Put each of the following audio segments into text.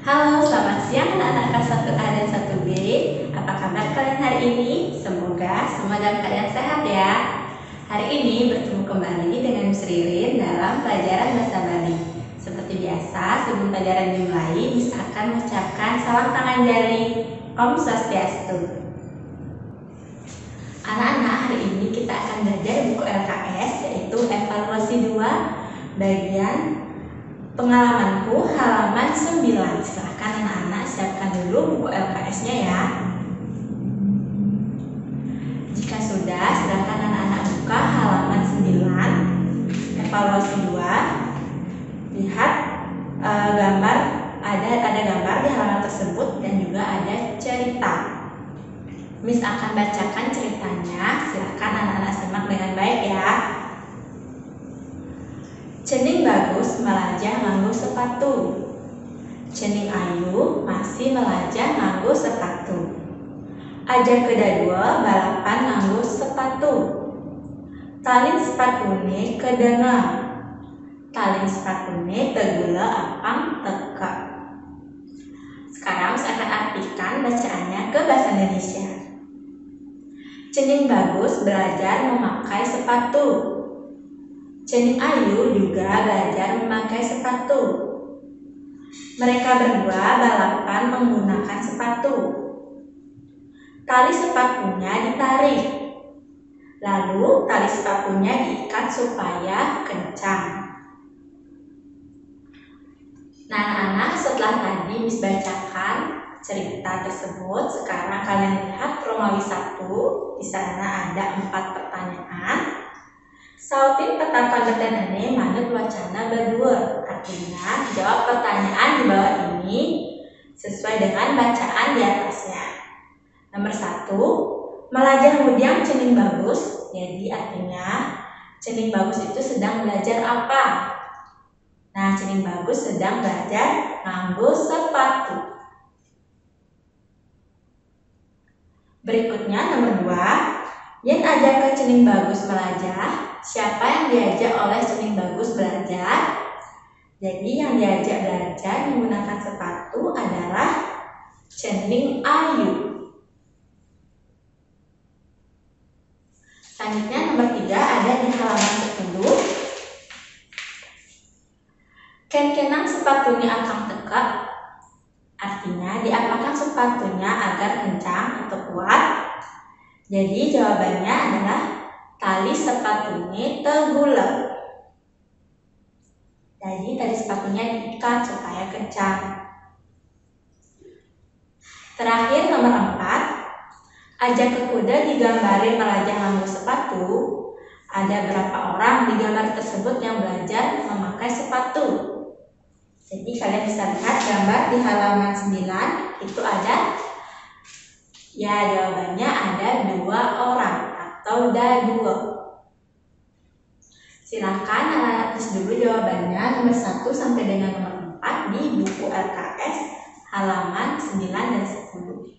Halo, selamat siang anak-anak kelas 1A dan 1B. Apa kabar kalian hari ini? Semoga semua dalam keadaan sehat ya. Hari ini bertemu kembali dengan Miss Ririn dalam pelajaran bahasa Bali. Seperti biasa, sebelum pelajaran dimulai, Miss akan mengucapkan salam tangan jari. Om Swastiastu. Anak-anak, hari ini kita akan belajar buku LKS, yaitu evaluasi 2 bagian pengalamanku halaman 9. Silahkan anak-anak siapkan dulu buku LKS-nya ya. Jika sudah, silahkan anak-anak buka halaman 9 evaluasi 2. Lihat gambar, ada gambar di halaman tersebut dan juga ada cerita. Miss akan bacakan ceritanya, silahkan anak-anak simak dengan baik ya. Cening bagus melajah nganggo sepatu. Cening ayu masih melajah nganggo sepatu. Aja kedadua balapan nganggo sepatu. Talin sepatune kedenga. Talin sepatune tegula apang teka. Sekarang saya akan artikan bacaannya ke bahasa Indonesia. Cening bagus belajar memakai sepatu. Cening ayu juga belajar memakai sepatu. Mereka berdua balapan menggunakan sepatu. Tali sepatunya ditarik. Lalu tali sepatunya diikat supaya kencang. Nah anak-anak, setelah tadi Miss bacakan cerita tersebut, sekarang kalian lihat Romawi 1. Di sana ada 4 pertanyaan. Sautin petakan betenane manut wacana berdua. Artinya jawab pertanyaan di bawah ini sesuai dengan bacaan di atasnya. Nomor 1, melajah mudiang cening bagus. Jadi artinya cening bagus itu sedang belajar apa? Nah, cening bagus sedang belajar nganggo sepatu. Berikutnya nomor 2, yen ajak ke cening bagus melajah. Siapa yang diajak oleh cening bagus belajar? Jadi yang diajak belajar menggunakan sepatu adalah cening ayu. Selanjutnya nomor 3 ada di halaman 10. Ken-kenang sepatunya akang teka. Artinya diapakan sepatunya agar kencang atau kuat? Jadi jawabannya adalah tali sepatunya tegula. Jadi tali sepatunya diikat supaya kencang. Terakhir nomor 4, ajak ke kuda digambari melajah nganggo sepatu. Ada berapa orang di gambar tersebut yang belajar memakai sepatu? Jadi kalian bisa lihat gambar di halaman 9 itu ada. Ya, jawabannya ada 2 orang atau dadua. Silahkan anak-anak tulis dulu jawabannya nomor 1 sampai dengan nomor 4 di buku LKS halaman 9 dan 10.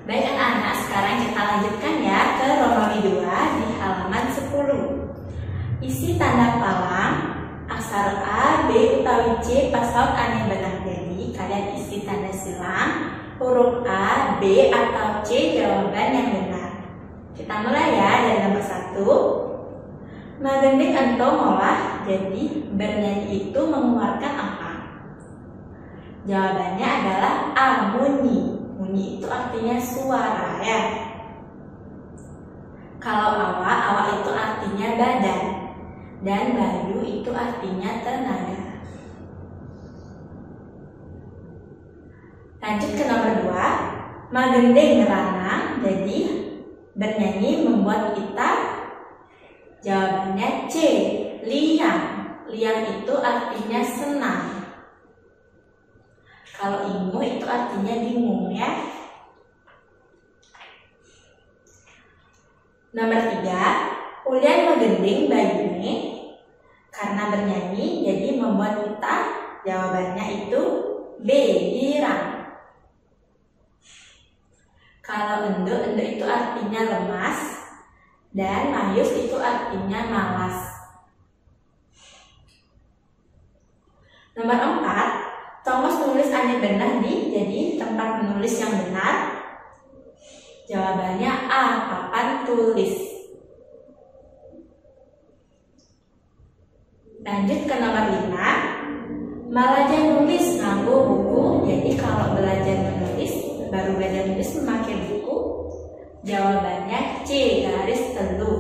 Baik anak-anak, sekarang kita lanjutkan ya ke Romawi 2 di halaman 10. Isi tanda palang aksara A, B, utawi C pasal aneh benar. Jadi kalian isi tanda silang huruf A, B, atau C jawaban yang benar. Kita mulai ya dari nomor 1. Magending ento ngolah. Jadi bernyanyi itu mengeluarkan apa? Jawabannya adalah A, munyi. Munyi itu artinya suara ya. Kalau awak itu artinya badan. Dan bayu itu artinya tenaga. Lanjut ke nomor 2. Magending ngeranang. Jadi bernyanyi membuat kita. Jawabannya C, liang. Liang itu artinya senang. Kalau ingu itu artinya bingung ya. Nomor 3, ulian magending bayune. Karena bernyanyi jadi membuat kita. Jawabannya itu B, girang. Kalau endo itu artinya lemas. Dan mayus itu artinya malas. Nomor 4, Thomas menulis Ane benar di jadi tempat menulis yang benar. Jawabannya A, papan tulis. Lanjut ke nomor 5, belajar nulis nganggo buku. Jadi kalau belajar menulis, baru belajar nulis memakai buku. Jawabannya C, garis telu.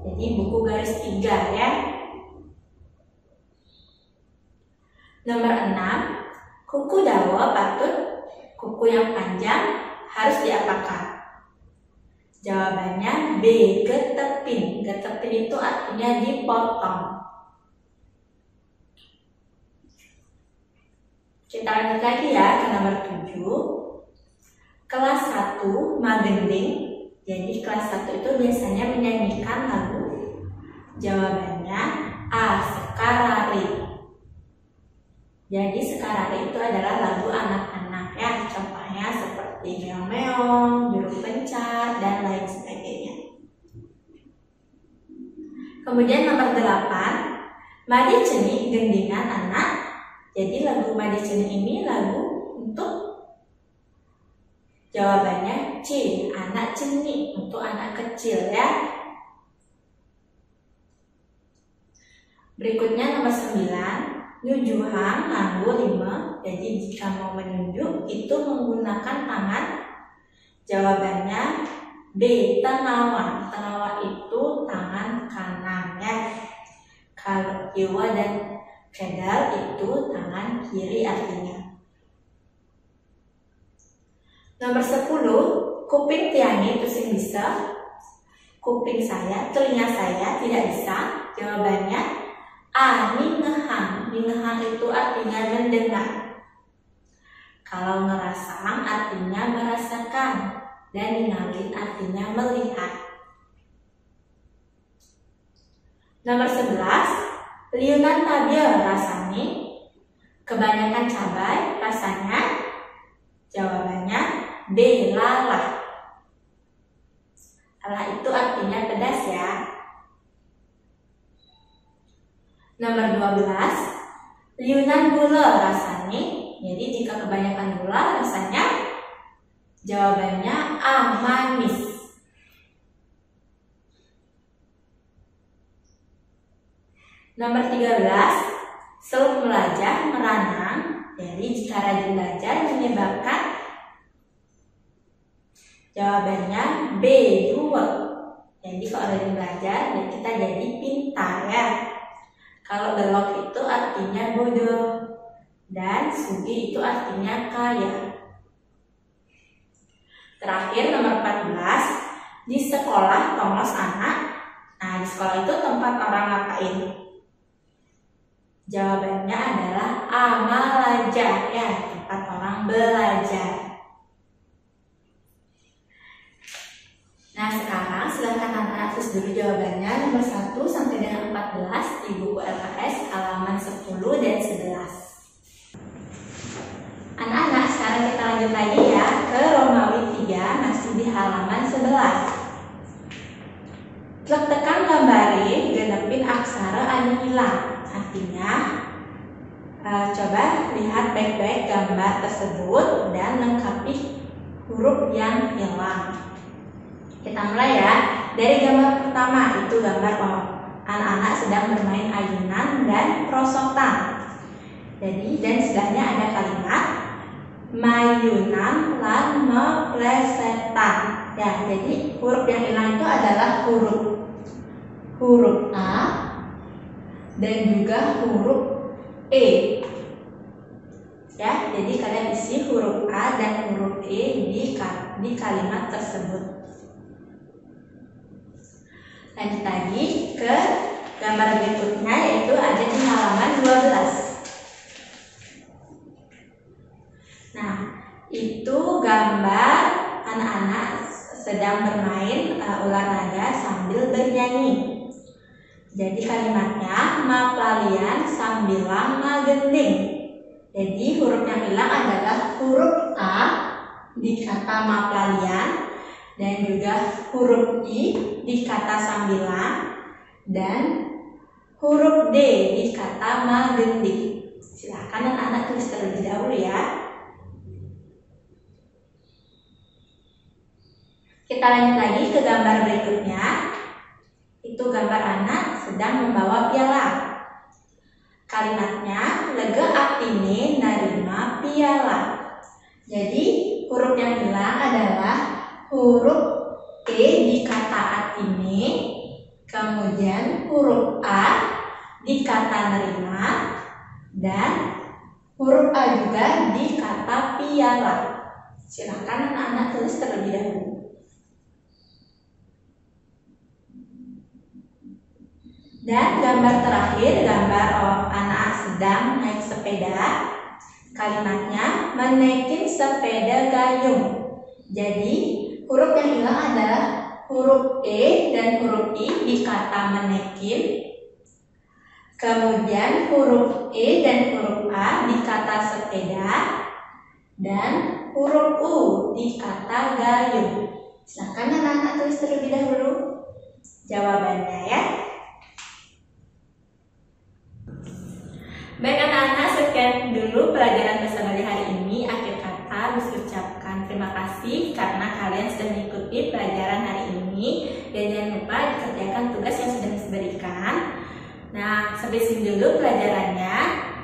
Jadi buku garis 3 ya. Nomor 6, kuku dawa patut kuku yang panjang harus diapakan? Jawabannya B, getepin. Getepin itu artinya dipotong. Kita lanjut lagi ya ke nomor 7. Kelas 1 magending. Jadi kelas 1 itu biasanya menyanyikan lagu. Jawabannya A, Sekarari. Jadi Sekarari itu adalah lagu anak-anak ya. Contohnya seperti Meong-meong, Juru Pencar, dan lain sebagainya. Kemudian nomor 8, Madi Ceni gendingan anak. Jadi lagu Madi Ceni ini lagu untuk, jawabannya C, anak ceni, untuk anak kecil ya. Berikutnya nomor 9, Nujuhang nganggo 5. Jadi jika mau menunjuk itu menggunakan tangan. Jawabannya B, tenawa. Tenawa itu tangan kanan ya. Kalau Iwa dan Kedal itu tangan kiri artinya. Nomor 10, kuping tiangi itu sing bisa. Kuping saya, telinga saya tidak bisa. Jawabannya A, ningehang. Ningehang itu artinya mendengar. Kalau ngerasang artinya merasakan. Dan ningali artinya melihat. Nomor 11, liunan tabil rasanya. Kebanyakan cabai rasanya. Jawabannya B, lalah. Lalah itu artinya pedas ya. Nomor 12, liunan gula rasanya. Jadi jika kebanyakan gula rasanya. Jawabannya A, manis. Nomor 13, seluk belajar meranang. Jadi jika rajin belajar menyebabkan. Jawabannya B, 2. Jadi kalau rajin belajar kita jadi pintar ya. Kalau belok itu artinya bodoh. Dan sugi itu artinya kaya. Terakhir nomor 14, di sekolah tongos anak. Nah di sekolah itu tempat orang ngapain? Jawabannya adalah A, belajar ya, tempat orang belajar. Nah sekarang silahkan anak-anak tulis dulu jawabannya nomor 1 sampai dengan 14 di buku LKS halaman 10 dan 11. Anak-anak sekarang kita lanjut lagi ya ke Romawi 3 masih di halaman 11. Tekan gambari genepin aksara anu hilang. Artinya coba lihat baik-baik gambar tersebut dan lengkapi huruf yang hilang. Kita mulai ya dari gambar pertama, itu gambar anak-anak sedang bermain ayunan dan prosotan. Jadi dan sebelahnya ada kalimat mayunan lan meplesetan. Ya, jadi huruf yang hilang itu adalah huruf A dan juga huruf E. Ya, jadi kalian isi huruf A dan huruf E di kalimat tersebut. Lanjut lagi ke gambar berikutnya, yaitu ada di halaman 12. Nah, itu gambar anak-anak sedang bermain olahraga sambil bernyanyi. Jadi kalimatnya maplalian sambilang magending. Jadi huruf yang hilang adalah huruf A di kata maplalian dan juga huruf I di kata sambilang dan huruf D di kata magending. Silakan anak-anak tulis terlebih dahulu ya. Kita lanjut lagi ke gambar berikutnya. Itu gambar anak sedang membawa piala. Kalimatnya, lega atine narima piala. Jadi huruf yang hilang adalah huruf E di kata atine, kemudian huruf A di kata nerima, dan huruf A juga di kata piala. Silakan anak-anak tulis terlebih dahulu. Dan gambar terakhir, gambar anak sedang naik sepeda. Kalimatnya menekin sepeda gayung. Jadi huruf yang hilang adalah huruf E dan huruf I di kata menekin. Kemudian huruf E dan huruf A di kata sepeda. Dan huruf U di kata gayung. Silakan anak-anak tulis terlebih dahulu jawabannya ya. Baik anak-anak, sekian dulu pelajaran bahasa Bali hari ini. Akhir kata Miss ucapkan terima kasih karena kalian sudah mengikuti pelajaran hari ini. Dan jangan lupa dikerjakan tugas yang sudah Miss berikan. Nah, sampai sini dulu pelajarannya.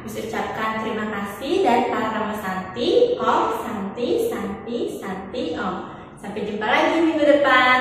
Miss ucapkan terima kasih dan para Santi, Om, Santi, Santi, Santi, Om. Sampai jumpa lagi minggu depan.